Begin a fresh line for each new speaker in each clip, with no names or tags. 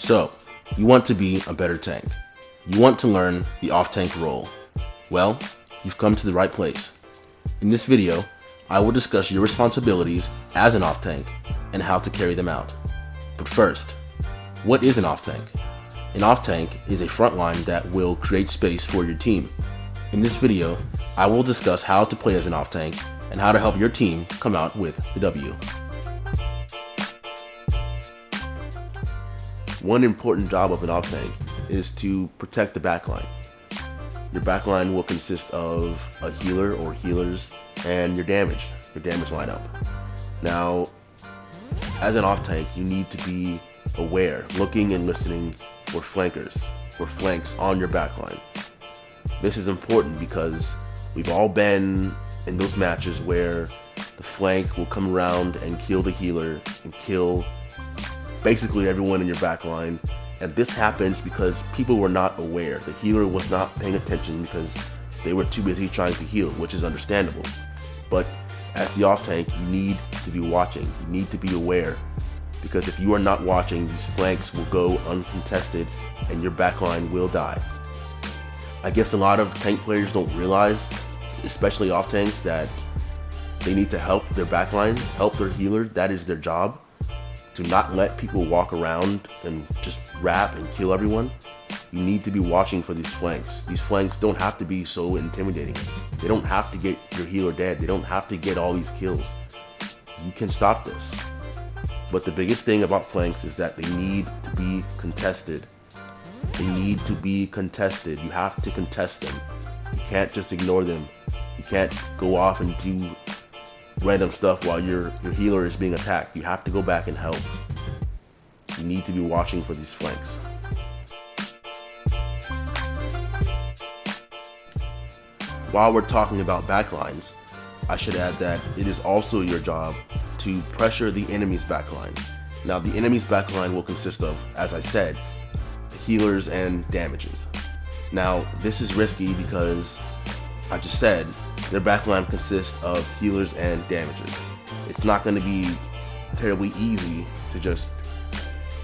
So, you want to be a better tank. You want to learn the off-tank role. Well, you've come to the right place. In this video, I will discuss your responsibilities as an off-tank and how to carry them out. But first, what is an off-tank? An off-tank is a front line that will create space for your team. In this video, I will discuss how to play as an off-tank and how to help your team come out with the W. One important job of an off-tank is to protect the backline. Your backline will consist of a healer or healers and your damage lineup. Now, as an off-tank, you need to be aware, looking and listening for flankers, for flanks on your backline. This is important because we've all been in those matches where the flank will come around and kill the healer and kill basically everyone in your backline, and this happens because people were not aware. The healer was not paying attention because they were too busy trying to heal, which is understandable. But as the off-tank, you need to be watching, you need to be aware, because if you are not watching, these flanks will go uncontested and your backline will die. I guess a lot of tank players don't realize, especially off-tanks, that they need to help their backline, help their healer. That is their job. To not let people walk around and just wrap and kill everyone. You need to be watching for these flanks. These flanks don't have to be so intimidating. They don't have to get your healer dead. They don't have to get all these kills. You can stop this. But the biggest thing about flanks is that they need to be contested. They need to be contested. You have to contest them. You can't just ignore them. You can't go off and do random stuff while your healer is being attacked. You have to go back and help. You need to be watching for these flanks. While we're talking about backlines, I should add that it is also your job to pressure the enemy's backline. Now, the enemy's backline will consist of, as I said, healers and damages. Now, this is risky because I just said their backline consists of healers and damages. It's not going to be terribly easy to just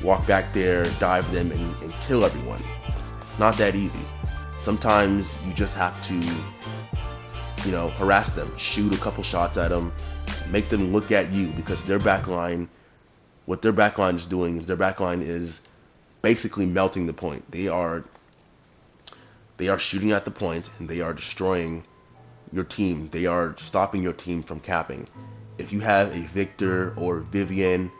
walk back there, dive them, and kill everyone. It's not that easy. Sometimes you just have to, harass them, shoot a couple shots at them, make them look at you, because their backline, what their backline is doing is their backline is basically melting the point. They are shooting at the point and they are destroying your team. They are stopping your team from capping. If you have a Victor or Vivian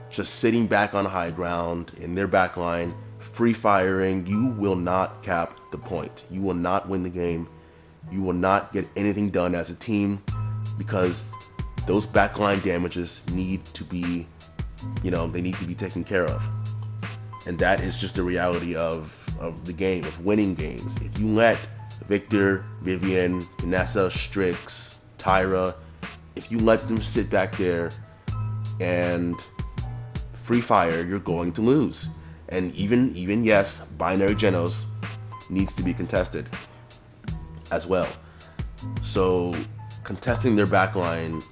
just sitting back on high ground in their backline, free firing, you will not cap the point. You will not win the game. You will not get anything done as a team, because those backline damages need to be, they need to be taken care of. And that is just the reality of the game, of winning games. If you let Victor, Vivian, Vanessa, Strix, Tyra, if you let them sit back there and free fire, you're going to lose. And even yes, binary Genos needs to be contested as well. So contesting their backline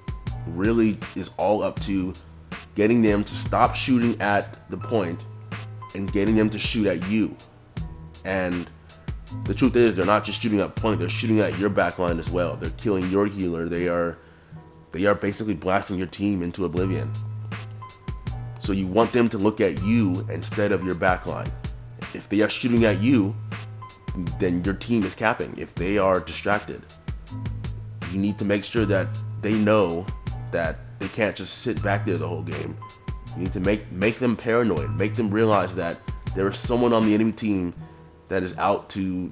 really is all up to getting them to stop shooting at the point and getting them to shoot at you. And the truth is, they're not just shooting at point, they're shooting at your backline as well. They're killing your healer. They are basically blasting your team into oblivion. So you want them to look at you instead of your backline. If they are shooting at you, then your team is capping. If they are distracted, you need to make sure that they know that they can't just sit back there the whole game. You need to make them paranoid, make them realize that there is someone on the enemy team that is out to,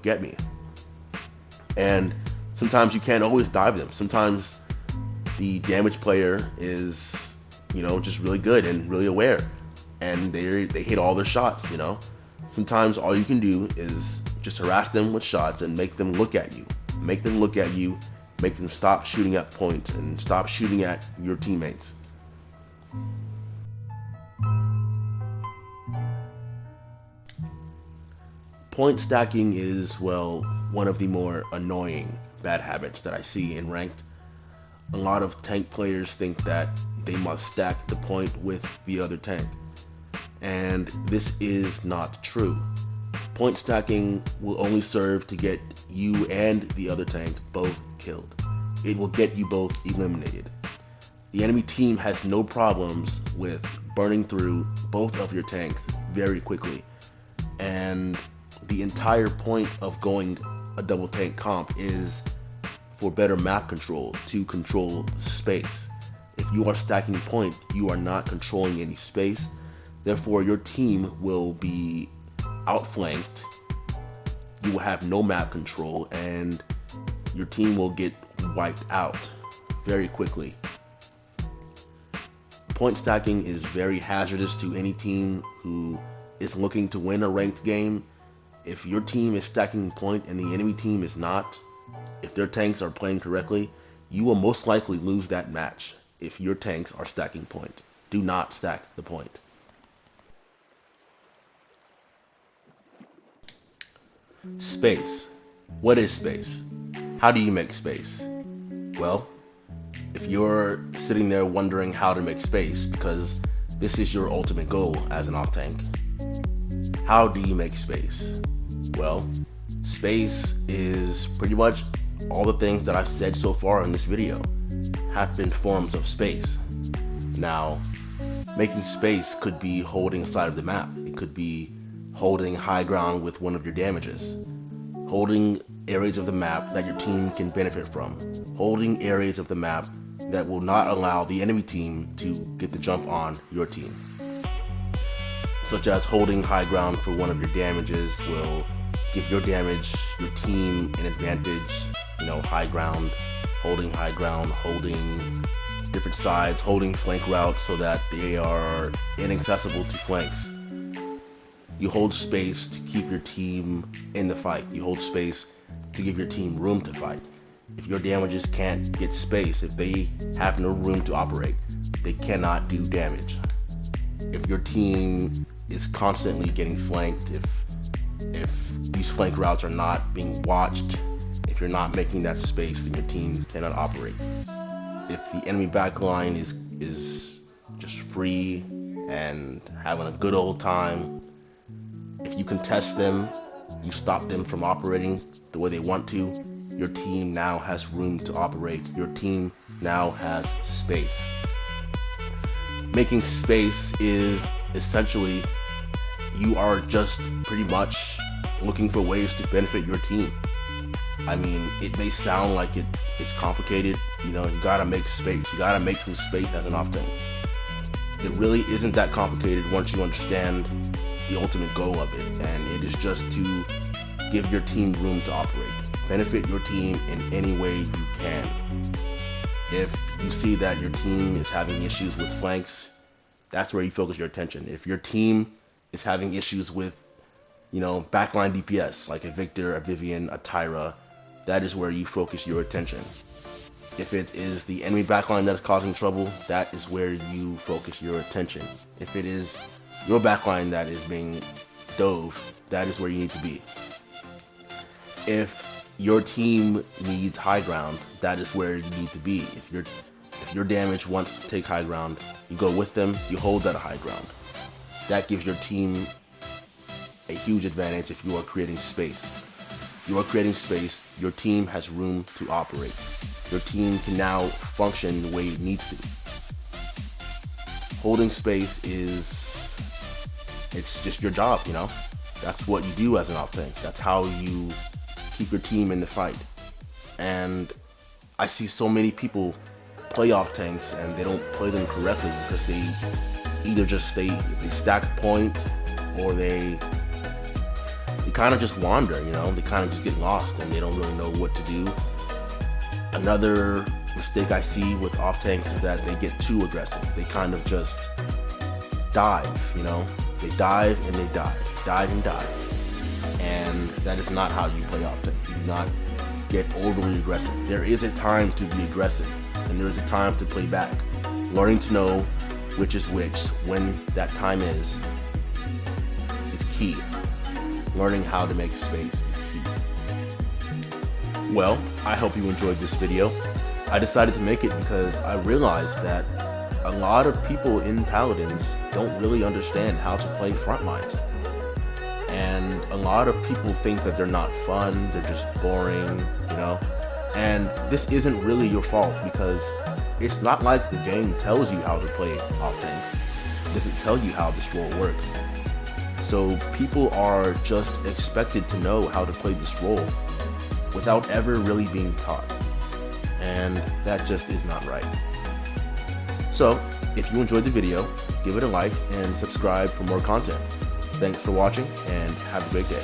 get me. And sometimes you can't always dive them. Sometimes the damage player is, just really good and really aware, and they hit all their shots. Sometimes all you can do is just harass them with shots and make them look at you. Make them stop shooting at point and stop shooting at your teammates. Point stacking is, one of the more annoying bad habits that I see in ranked. A lot of tank players think that they must stack the point with the other tank. and this is not true. Point stacking will only serve to get you and the other tank both killed. It will get you both eliminated. The enemy team has no problems with burning through both of your tanks very quickly, and the entire point of going a double tank comp is for better map control, to control space. If you are stacking point, you are not controlling any space, therefore your team will be outflanked, you will have no map control, and your team will get wiped out very quickly. Point stacking is very hazardous to any team who is looking to win a ranked game. If your team is stacking point and the enemy team is not, if their tanks are playing correctly, you will most likely lose that match if your tanks are stacking point. Do not stack the point. Space. What is space? How do you make space? Well, if you're sitting there wondering how to make space because this is your ultimate goal as an off-tank, how do you make space? Well, space is pretty much all the things that I've said so far in this video have been forms of space. Now, making space could be holding a side of the map. It could be holding high ground with one of your damages, holding areas of the map that your team can benefit from, holding areas of the map that will not allow the enemy team to get the jump on your team, such as holding high ground for one of your damages will give your team an advantage. High ground, holding different sides, holding flank routes so that they are inaccessible to flanks. You hold space to keep your team in the fight. You hold space to give your team room to fight. If your damages can't get space, if they have no room to operate, they cannot do damage. If your team is constantly getting flanked, if these flank routes are not being watched, if you're not making that space, then your team cannot operate. If the enemy backline is just free and having a good old time, if you contest them, you stop them from operating the way they want to, your team now has room to operate. Your team now has space. Making space is essentially you are just pretty much looking for ways to benefit your team. I mean, it may sound like it's complicated. You gotta make space. You gotta make some space as an off-tank. It really isn't that complicated once you understand the ultimate goal of it, and it is just to give your team room to operate. Benefit your team in any way you can. If you see that your team is having issues with flanks, that's where you focus your attention. If your team is having issues with, backline DPS, like a Victor, a Vivian, a Tyra, that is where you focus your attention. If it is the enemy backline that is causing trouble, that is where you focus your attention. If it is your backline that is being dove, that is where you need to be. If your team needs high ground, that is where you need to be. If your damage wants to take high ground, you go with them, you hold that high ground. That gives your team a huge advantage if you are creating space. You are creating space, your team has room to operate. Your team can now function the way it needs to. Holding space it's just your job, That's what you do as an off-tank. That's how you keep your team in the fight. And I see so many people play off-tanks and they don't play them correctly because they either just they stack point or they kind of just wander, they kind of just get lost and they don't really know what to do. Another mistake I see with off-tanks is that they get too aggressive. They kind of just dive, They dive and they dive and dive. And that is not how you play off-tank. You do not get overly aggressive. There is a time to be aggressive and there is a time to play back. Learning to know which is which, when that time is key. Learning how to make space is key. Well, I hope you enjoyed this video. I decided to make it because I realized that a lot of people in Paladins don't really understand how to play front lines. And a lot of people think that they're not fun, they're just boring, you know? And this isn't really your fault, because it's not like the game tells you how to play off tanks. It doesn't tell you how this role works. So people are just expected to know how to play this role without ever really being taught. And that just is not right. So, if you enjoyed the video, give it a like and subscribe for more content. Thanks for watching, and have a great day.